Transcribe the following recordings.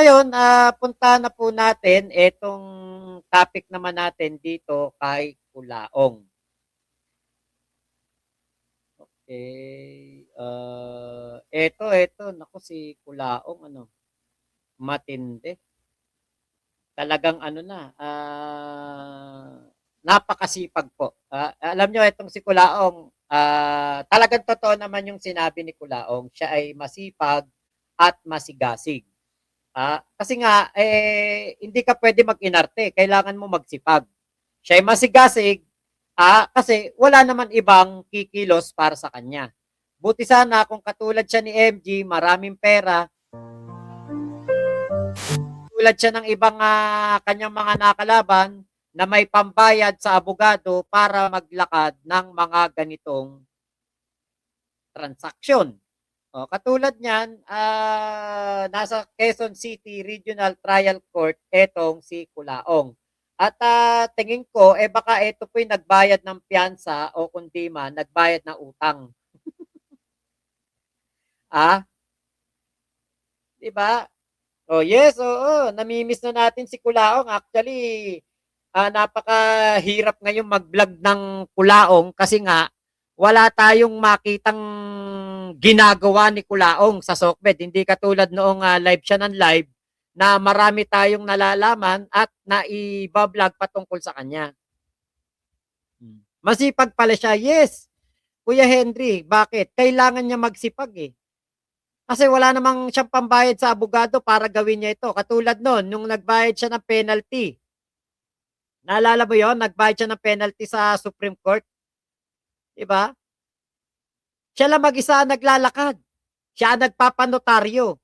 ngayon, punta na po natin itong topic naman natin dito kay Kulaong. Okay. Eto, naku si Kulaong, matindi. Talagang napakasipag po. Alam nyo, itong si Kulaong, talagang totoo naman yung sinabi ni Kulaong. Siya ay masipag at masigasig. Kasi nga, hindi ka pwede mag-inarte. Kailangan mo magsipag. Siya ay masigasig, kasi wala naman ibang kikilos para sa kanya. Buti sana kung katulad siya ni MG, maraming pera, tulad siya ng ibang kanyang mga nakalaban na may pambayad sa abogado para maglakad ng mga ganitong transaksyon. Katulad niyan, nasa Quezon City Regional Trial Court etong si Kulaong. At tingin ko, baka ito po'y nagbayad ng piyansa o kundi man, nagbayad ng utang. Ah, di ba? Oh, yes, oo. Namimiss na natin si Kulaong. Actually, napakahirap ngayon mag-vlog ng Kulaong kasi nga wala tayong makitang ginagawa ni Kulaong sa Sokbed. Hindi katulad noong live siya ng live na marami tayong nalalaman at naibablog patungkol sa kanya. Masipag pala siya. Yes, Kuya Henry. Bakit? Kailangan niya magsipag eh. Kasi wala namang siyang pambayad sa abogado para gawin niya ito. Katulad noon, nung nagbayad siya ng penalty. Naalala mo yon? Nagbayad siya ng penalty sa Supreme Court. Diba? Siya lang mag-isa ang naglalakad. Siya ang nagpapanotaryo.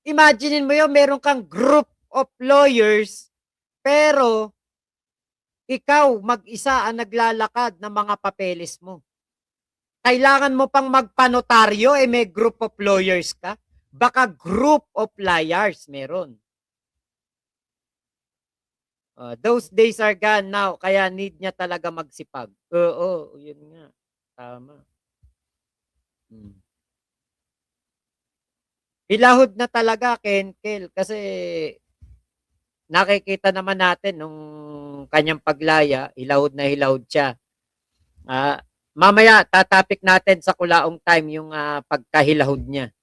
Imaginin mo yun, meron kang group of lawyers, pero ikaw mag-isa ang naglalakad ng mga papeles mo. Kailangan mo pang magpanotaryo, may group of lawyers ka. Baka group of liars meron. Those days are gone now, kaya need niya talaga magsipag. Oo, yun nga. Tama. Hilahod na talaga, Kenkel, kasi nakikita naman natin nung kanyang paglaya, hilahod na hilahod siya. Mamaya, tatapik natin sa Kulaong Time yung pagkahilahod niya.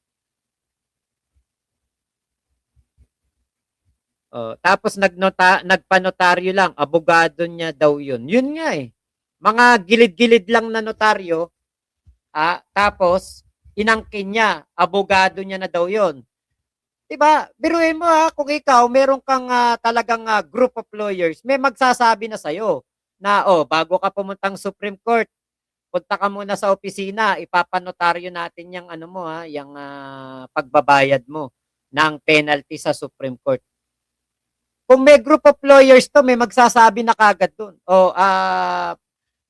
Tapos nagpanotaryo lang, abogado niya daw yun. Yun nga eh. Mga gilid-gilid lang na notaryo, tapos inangkin niya, abogado niya na daw yun. Diba? Biruin mo kung ikaw, meron kang talagang group of lawyers, may magsasabi na sa'yo na, bago ka pumuntang Supreme Court, punta ka muna sa opisina, ipapanotaryo natin yung yung pagbabayad mo ng penalty sa Supreme Court. Kung may group of lawyers to, may magsasabi na kagad doon.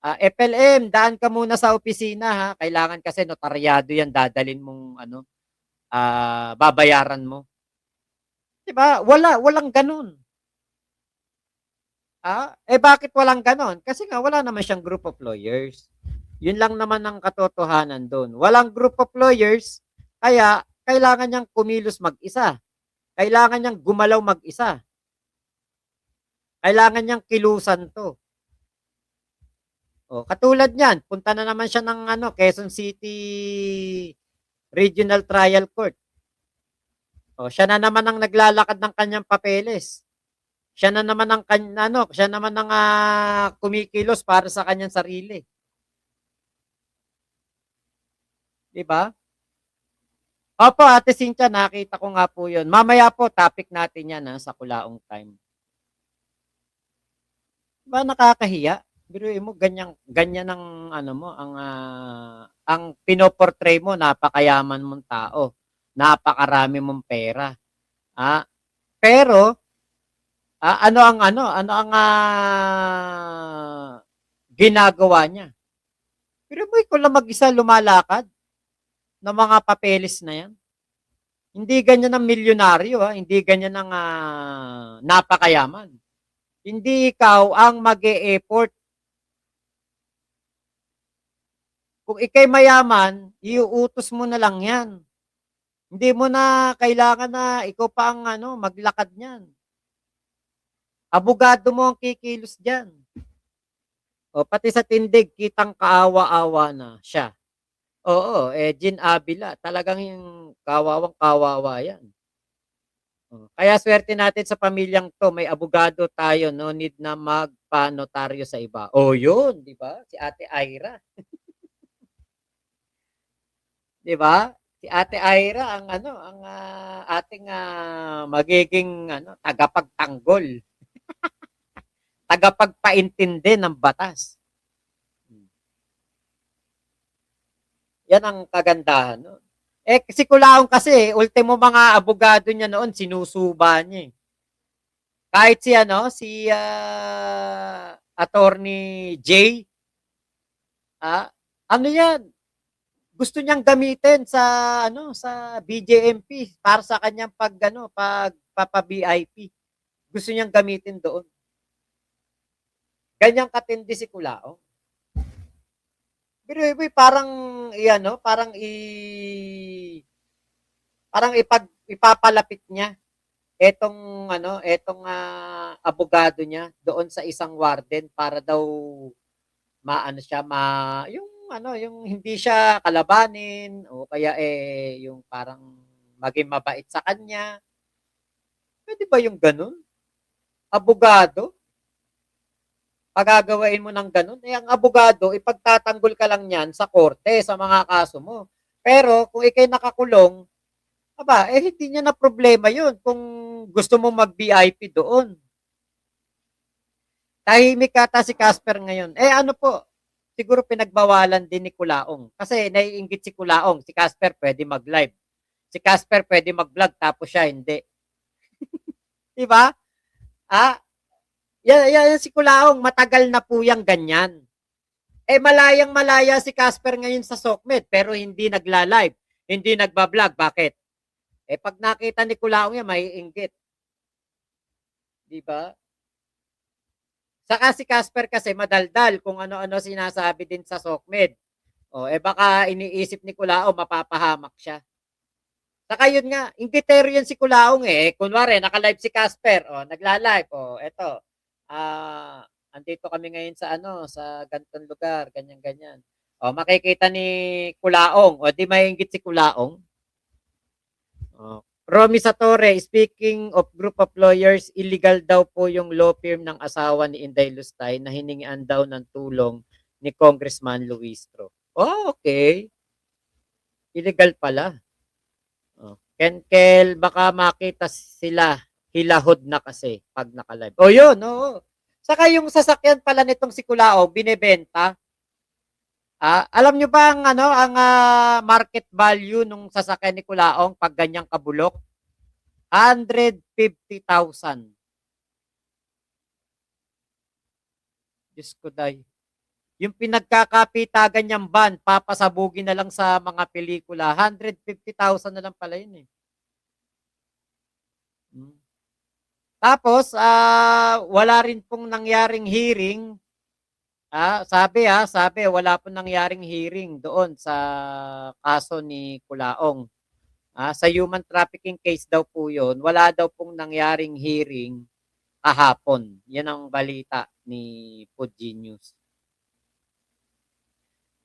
FLM, daan ka muna sa opisina ha. Kailangan kasi notaryado yan, dadalin mong babayaran mo. 'Di ba? Walang ganun. Bakit walang ganon? Kasi nga wala naman siyang group of lawyers. Yun lang naman ang katotohanan doon. Walang group of lawyers, kaya kailangan niyang kumilos mag-isa. Kailangan niyang gumalaw mag-isa. Kailangan niyang kilusan to. Katulad niyan, punta na naman siya ng Quezon City Regional Trial Court. Siya na naman ang naglalakad ng kanyang papeles. Siya na naman ang siya naman ang kumikilos para sa kanyang sarili. 'Di ba? Opo, Ate Cynthia, nakita ko nga po 'yun. Mamaya po topic natin 'yan sa Kulaong Time. Ba nakakahiya? Biruin mo ganyan ang mo, ang pinoportray mo, napakayaman mong tao. Napakarami mong pera. Pero ano ang ginagawa niya? Pero mo ikaw lang mag-isa lumalakad ng mga papeles na yan. Hindi ganyan ang milyonaryo, hindi ganyan ang napakayaman. Hindi ikaw ang mag-e-effort. Kung ikay mayaman, iuutos mo na lang yan. Hindi mo na kailangan na ikaw pa ang ano, maglakad niyan. Abogado mo ang kikilos diyan. O pati sa tindig kitang kaawa-awa na siya. Oo, Jean Avila talagang yung kawawang-kawawa 'yan. Oh, kaya swerte natin sa pamilyang 'to may abogado tayo, no need na magpa-notaryo sa iba. Oh, 'yun, 'di ba? Si Ate Ira, 'di ba? Si Ate Ira ang ano, ang ating magiging ano, tagapagtanggol, tagapagpaintindi ng batas. Yan ang kagandahan nun. Si Culaong kasi, ultimo mga abogado niya noon, sinusuba niya eh. Kahit si ano, si Attorney J, ah, ano yan, gusto niyang gamitin sa ano sa BJMP para sa kanyang pag ano, pagpapa VIP. Gusto niyang gamitin doon. Ganyang katindi si Culaong. Pero parang iano, parang ipapalapit niya etong ano, etong abogado niya doon sa isang warden para daw maano siya, yung ano, yung hindi siya kalabanin o kaya yung parang maging mabait sa kanya. Pwede ba yung ganun? Abogado? Pagagawain mo ng ganun? Ang abogado, ipagtatanggol ka lang yan sa korte, sa mga kaso mo. Pero kung ikay nakakulong, aba, hindi niya na problema yun kung gusto mo mag-VIP doon. Tahimik ata si Casper ngayon. Ano po, siguro pinagbawalan din ni Culaong. Kasi naiinggit si Culaong, si Casper pwede mag-live. Si Casper pwede mag-vlog tapos siya hindi. 'Di ba? Ah, yan si Culaong, matagal na po yang ganyan. Malayang-malaya si Casper ngayon sa SOCMED pero hindi nagla-live, hindi nagba-vlog. Bakit? Pag nakita ni Culaong yan, maiinggit. 'Di ba? Saka si Casper kasi madaldal kung ano-ano sinasabi din sa SOCMED. Baka iniisip ni Culaong mapapahamak siya. Saka yun nga, inggitero yan si Culaong kunwari, naka-live si Casper, nagla-live, eto, andito kami ngayon sa ano, sa ganitong lugar, ganyan-ganyan. Makikita ni Culaong, di maiinggit si Culaong. Romy Satore, speaking of group of lawyers, illegal daw po yung law firm ng asawa ni Inday Lustay na hiningian daw ng tulong ni Congressman Luistro. Okay. Illegal pala. Kenkel, baka makita sila hilahod na kasi pag naka-live. Yun, oo. Saka yung sasakyan pala nitong si Kulao, binebenta. Alam nyo ba ang, ano, ang market value nung sasakyan ni Kulaong pag ganyang kabulok? 150,000. Diyos ko day. Yung pinagkakapitagan niyang van, papasabugin na lang sa mga pelikula. 150,000 na lang pala yun eh. Tapos, wala rin pong nangyaring hearing. Sabi wala pong nangyaring hearing doon sa kaso ni Kulaong. Sa human trafficking case daw po yun, wala daw pong nangyaring hearing kahapon. Yan ang balita ni Food Genius.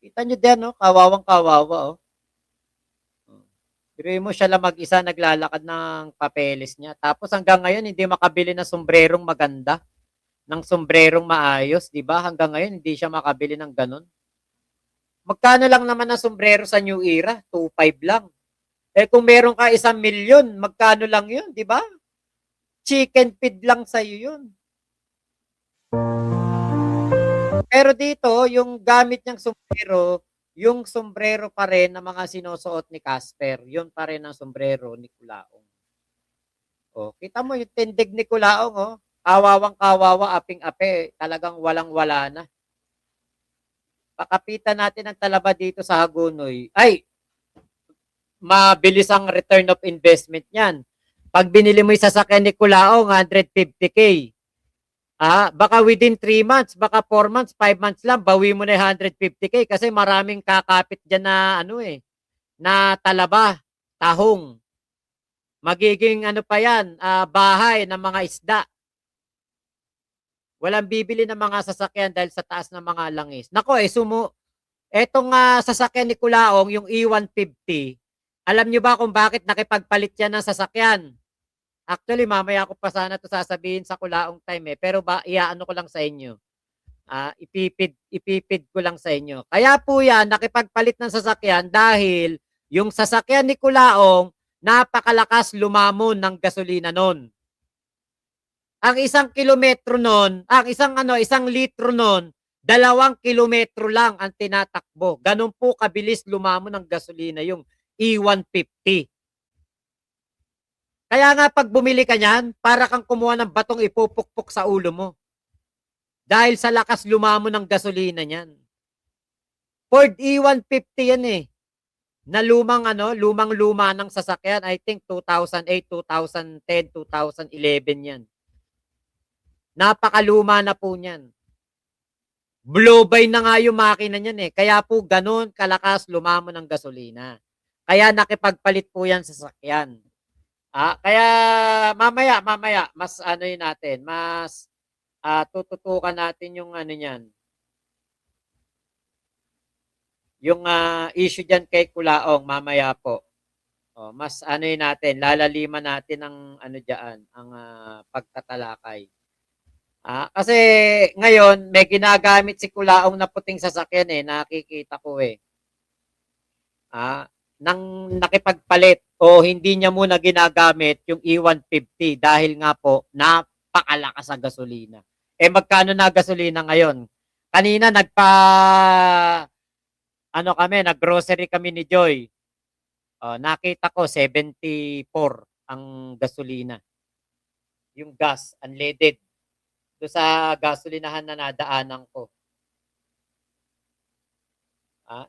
Kita nyo din, no? Kawawang kawawa, oh. Pero mo siya lang mag-isa naglalakad ng papeles niya. Tapos hanggang ngayon hindi makabili ng sombrerong maganda, ng sombrerong maayos, 'di ba? Hanggang ngayon hindi siya makabili ng ganun. Magkano lang naman ang sombrero sa New Era? 2.5 lang. Kung meron ka 1,000,000, magkano lang 'yun, 'di ba? Chicken feed lang sa iyo 'yun. Pero dito, yung gamit niyang sombrero, yung sombrero pa rin na mga sinusuot ni Casper, yun pa rin ang sombrero ni Kulaong. Kita mo yung tindig ni Kulaong, kawawang kawawa, aping-ape, talagang walang-wala na. Pakapitan natin ang talaba dito sa Hagonoy. Ay, mabilis ang return of investment niyan. Pag binili mo yung sasakyan ni Kulaong, 150K. Baka within 3 months, baka 4 months, 5 months lang, bawi mo na 150K kasi maraming kakapit dyan na na talaba. tahong. Magiging ano pa yan, bahay ng mga isda. Walang bibili ng mga sasakyan dahil sa taas ng mga langis. Nako etong sasakyan ni Kulaong, yung E150, alam nyo ba kung bakit nakipagpalit yan ng sasakyan? Actually, mamaya ko pa sana ito sasabihin sa Kulaong time pero iaano ko lang sa inyo. Ipipid ko lang sa inyo. Kaya po yan, nakipagpalit ng sasakyan dahil yung sasakyan ni Kulaong, napakalakas lumamon ng gasolina nun. Ang isang kilometro nun, isang litro nun, 2 kilometro lang ang tinatakbo. Ganun po kabilis lumamon ng gasolina yung E150. Kaya nga pag bumili ka niyan, para kang kumuha ng batong ipupukpok sa ulo mo. Dahil sa lakas lumamon ng gasolina niyan. Ford E150 yan na lumang-luma ng sasakyan. I think 2008, 2010, 2011 yan. Napakaluma na po niyan. Blow-by na nga yung makina niyan Kaya po ganun kalakas lumamon ng gasolina. Kaya nakipagpalit po yan sa sasakyan. Kaya mamaya mas natin, mas tututukan natin yung niyan. Yung issue diyan kay Kulaong mamaya po. Mas natin, lalaliman natin ang diyan, ang pagtatalakay. Kasi ngayon may ginagamit si Kulaong na puting sasakyan nakikita ko nang nakipagpalit o hindi niya muna ginagamit yung E150 dahil nga po napakalakas sa gasolina. Magkano na gasolina ngayon? Kanina nag-grocery kami ni Joy. Nakita ko 74 ang gasolina. Yung gas, unleaded. Do sa gasolinahan na nadaanan ko.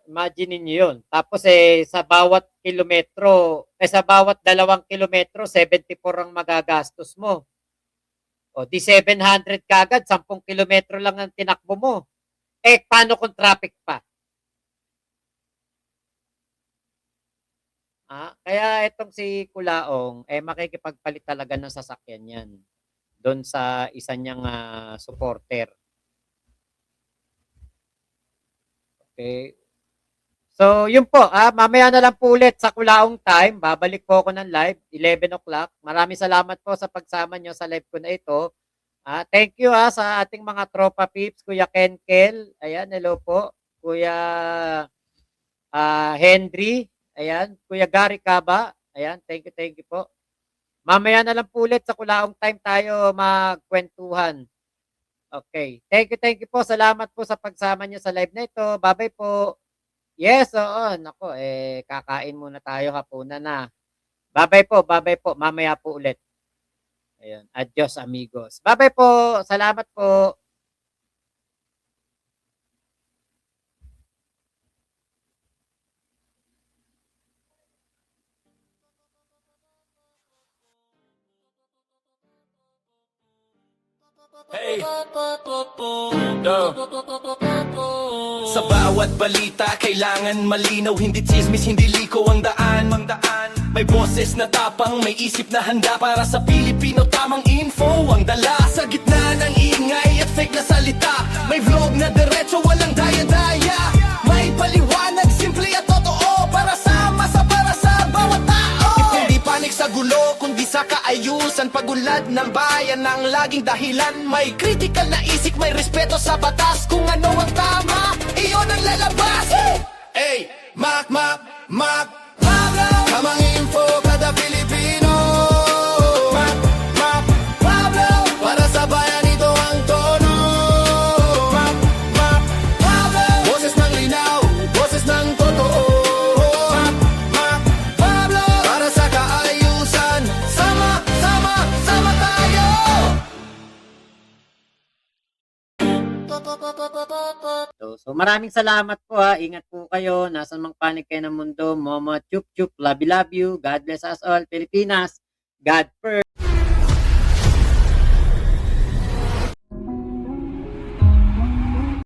Imagine niyo yun. Tapos sa bawat kilometro, sa bawat 2 kilometro, 74 ang magagastos mo. Di 700 kagad, 10 kilometro lang ang tinakbo mo. Paano kung traffic pa? Kaya itong si Kulaong, makikipagpalit talaga ng sasakyan yan. Doon sa isa niyang supporter. Okay. So, yun po. Mamaya na lang po ulit sa Kulaong time. Babalik po ako ng live, 11 o'clock. Maraming salamat po sa pagsama nyo sa live ko na ito. Thank you sa ating mga tropa peeps. Kuya Kenkel. Ayan, hello po. Kuya Henry. Ayan. Kuya Gary Caba. Ayan, thank you po. Mamaya na lang po ulit sa Kulaong time tayo magkwentuhan. Okay. Thank you po. Salamat po sa pagsama nyo sa live na ito. Bye-bye po. Yes, oo. Nako, kakain muna tayo, hapunan na. Bye-bye po. Mamaya po ulit. Ayun. Adios, amigos. Bye-bye po. Salamat po. Hey. Sa bawat balita, kailangan malinaw. Hindi chismis, hindi liko ang daan. May boses na tapang, may isip na handa para sa Pilipino. Tamang info ang dala sa gitna ng ingay at fake na salita. May vlog na diretso, walang daya-daya. May paliwanag, simple at totoo para sa bawat tao. Hindi panik sa gulo, kundi sa kaayusan. Pagulad ng bayan ang laging dahilan. May critical na isip, may respeto sa batas. Kung ano ang tama, iyon ang lalabas. Hey, Mac Pablo, tamang info kada Pilipino. Mac Pablo, para sa bayan ito ang tono. Mac Pablo, boses ng linaw, boses ng totoo. Mac Pablo, para sa kaayusan. Sama tayo. So maraming salamat po Ingat po kayo. Nasaan mang panig kayo ng mundo. Momo, chup chup, love you. God bless us all. Pilipinas, God first.